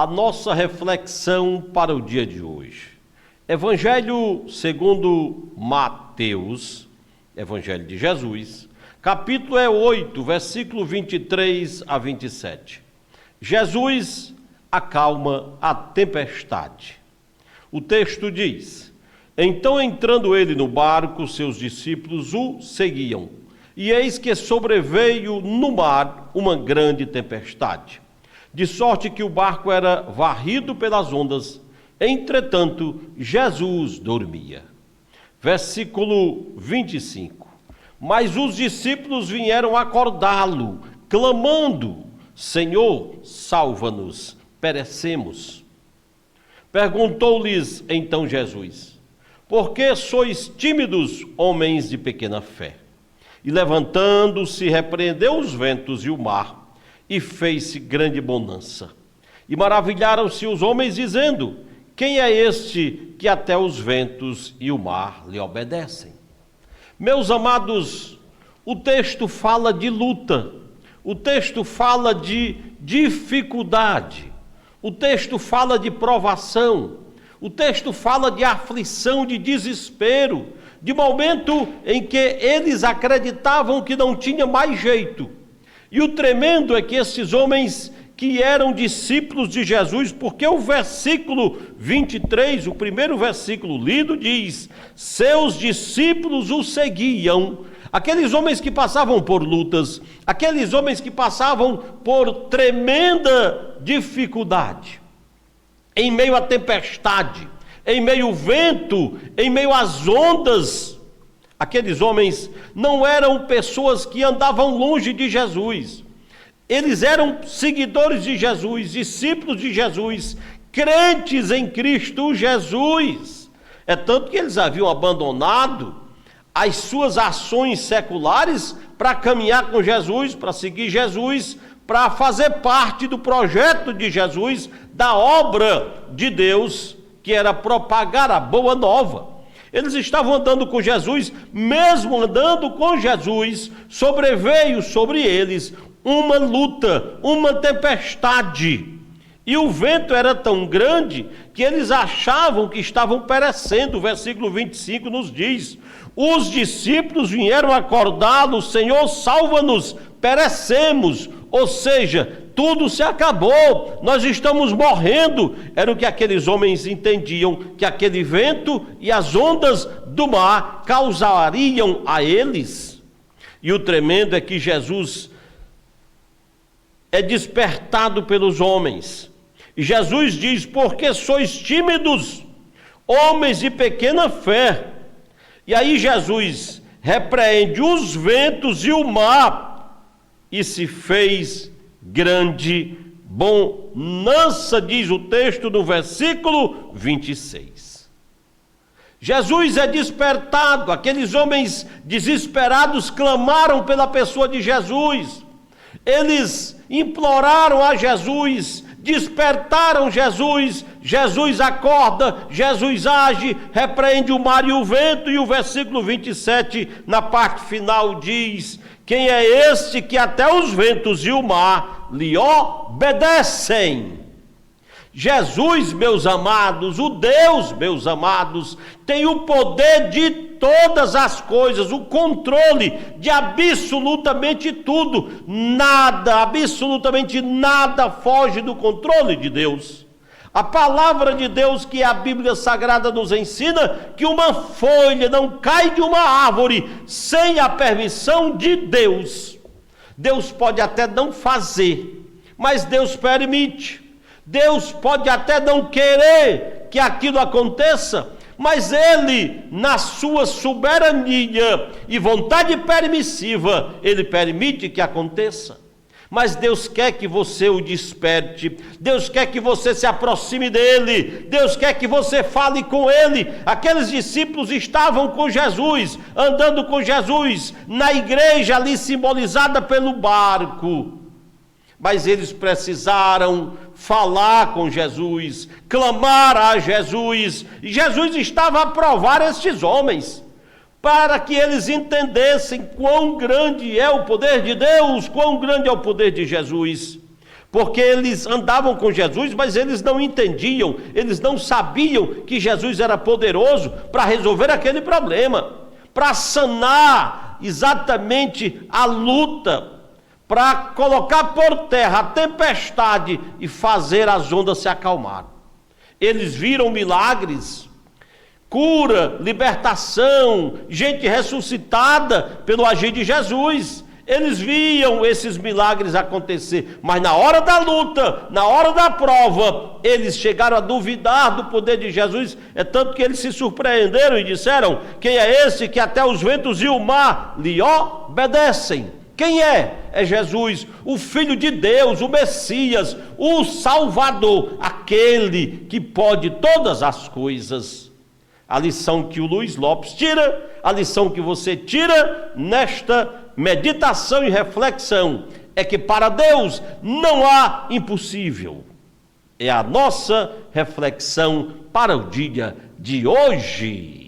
a nossa reflexão para o dia de hoje. Evangelho segundo Mateus, Evangelho de Jesus, capítulo 8, versículo 23 a 27. Jesus acalma a tempestade. O texto diz: então, entrando ele no barco, seus discípulos o seguiam, e eis que sobreveio no mar uma grande tempestade, de sorte que o barco era varrido pelas ondas. Entretanto, Jesus dormia. Versículo 25. Mas os discípulos vieram acordá-lo, clamando: Senhor, salva-nos, perecemos. Perguntou-lhes então Jesus: por que sois tímidos, homens de pequena fé? E levantando-se, repreendeu os ventos e o mar, e fez-se grande bonança. E maravilharam-se os homens, dizendo: quem é este que até os ventos e o mar lhe obedecem? Meus amados, o texto fala de luta, o texto fala de dificuldade, o texto fala de provação, o texto fala de aflição, de desespero, de momento em que eles acreditavam que não tinha mais jeito. E o tremendo é que esses homens que eram discípulos de Jesus, porque o versículo 23, o primeiro versículo lido, diz: seus discípulos o seguiam. Aqueles homens que passavam por lutas, aqueles homens que passavam por tremenda dificuldade, em meio à tempestade, em meio ao vento, em meio às ondas, aqueles homens não eram pessoas que andavam longe de Jesus. Eles eram seguidores de Jesus, discípulos de Jesus, crentes em Cristo Jesus. É tanto que eles haviam abandonado as suas ações seculares para caminhar com Jesus, para seguir Jesus, para fazer parte do projeto de Jesus, da obra de Deus, que era propagar a boa nova. Eles estavam andando com Jesus, mesmo andando com Jesus, sobreveio sobre eles uma luta, uma tempestade, e o vento era tão grande que eles achavam que estavam perecendo. O versículo 25 nos diz: os discípulos vieram acordá-lo: Senhor, salva-nos, perecemos. Ou seja, tudo se acabou, nós estamos morrendo. Era o que aqueles homens entendiam, que aquele vento e as ondas do mar causariam a eles. E o tremendo é que Jesus é despertado pelos homens. E Jesus diz: porque sois tímidos, homens de pequena fé. E aí Jesus repreende os ventos e o mar, e se fez grande bonança, diz o texto no versículo 26. Jesus é despertado, aqueles homens desesperados clamaram pela pessoa de Jesus. Eles imploraram a Jesus, despertaram Jesus. Jesus acorda, Jesus age, repreende o mar e o vento. E o versículo 27, na parte final, diz: quem é este que até os ventos e o mar lhe obedecem? Jesus, meus amados, o Deus, meus amados, tem o poder de todas as coisas, o controle de absolutamente tudo. Nada, absolutamente nada foge do controle de Deus. A palavra de Deus, que a Bíblia Sagrada nos ensina, que uma folha não cai de uma árvore sem a permissão de Deus. Deus pode até não fazer, mas Deus permite. Deus pode até não querer que aquilo aconteça, mas Ele, na sua soberania e vontade permissiva, Ele permite que aconteça. Mas Deus quer que você o desperte, Deus quer que você se aproxime dele, Deus quer que você fale com ele. Aqueles discípulos estavam com Jesus, andando com Jesus, na igreja ali simbolizada pelo barco. Mas eles precisaram falar com Jesus, clamar a Jesus, e Jesus estava a provar estes homens, para que eles entendessem quão grande é o poder de Deus, quão grande é o poder de Jesus, Porque eles andavam com Jesus, mas eles não entendiam, eles não sabiam que Jesus era poderoso para resolver aquele problema, para sanar exatamente a luta, para colocar por terra a tempestade e fazer as ondas se acalmarem. Eles viram milagres, cura, libertação, gente ressuscitada pelo agir de Jesus. Eles viam esses milagres acontecer, mas na hora da luta, na hora da prova, eles chegaram a duvidar do poder de Jesus, é tanto que eles se surpreenderam e disseram: quem é esse que até os ventos e o mar lhe obedecem? Quem é? É Jesus, o Filho de Deus, o Messias, o Salvador, aquele que pode todas as coisas. A lição que o Luiz Lopes tira, a lição que você tira nesta meditação e reflexão é que para Deus não há impossível. É a nossa reflexão para o dia de hoje.